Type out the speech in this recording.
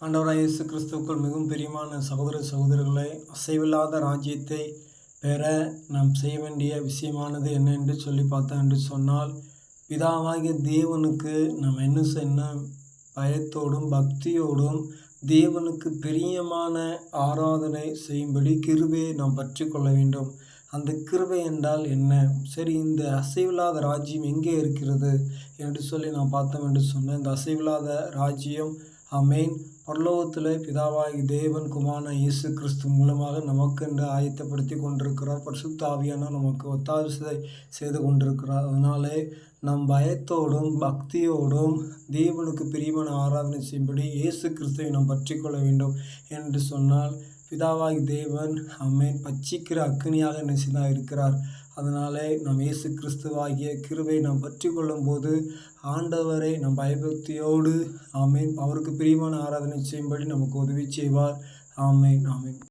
ஆண்டவராக இயேசு கிறிஸ்துவுக்குள் மிகவும் பிரியமான சகோதர சகோதரர்களை, அசைவில்லாத ராஜ்யத்தை பெற நாம் செய்ய வேண்டிய விஷயமானது என்ன என்று சொல்லி பார்த்தோம் என்று சொன்னால், பிதாவாகிய தேவனுக்கு நாம் என்ன செய்யணும்? பயத்தோடும் பக்தியோடும் தேவனுக்கு பிரியமான ஆராதனை செய்யும்படி கிருபையை நாம் பற்றி கொள்ள வேண்டும். அந்த கிருபை என்றால் என்ன? சரி, இந்த அசைவில்லாத ராஜ்யம் எங்கே இருக்கிறது என்று சொல்லி நாம் பார்த்தோம் என்று சொன்ன இந்த அசைவில்லாத ராஜ்யம் ஆமென் பரலோகத்தில் பிதாவாகி தேவன் குமாரனான இயேசு கிறிஸ்து மூலமாக நமக்கென்று ஆயத்தப்படுத்தி கொண்டிருக்கிறார். பரிசுத்த ஆவியானவர் நமக்கு ஒத்தாசை செய்து கொண்டிருக்கிறார். அதனாலே நம் பயத்தோடும் பக்தியோடும் தேவனுக்கு பிரியமான ஆராதனை செய்யும்படி இயேசு கிறிஸ்துவை நாம் பற்றி கொள்ள வேண்டும் என்று சொன்னால், பிதாவாகி தேவன் ஆமென் பட்சிக்கிற அக்கினியாக நிச்சயமாக இருக்கிறார். அதனாலே நாம் இயேசு கிறிஸ்துவாகிய கிருபை நாம் பற்றி கொள்ளும்போது ஆண்டவரை நம் பயபக்தியோடு ஆமென் அவருக்கு பிரியமான ஆராதனை செய்யும்படி நமக்கு உதவி செய்வார். ஆமென் ஆமென்.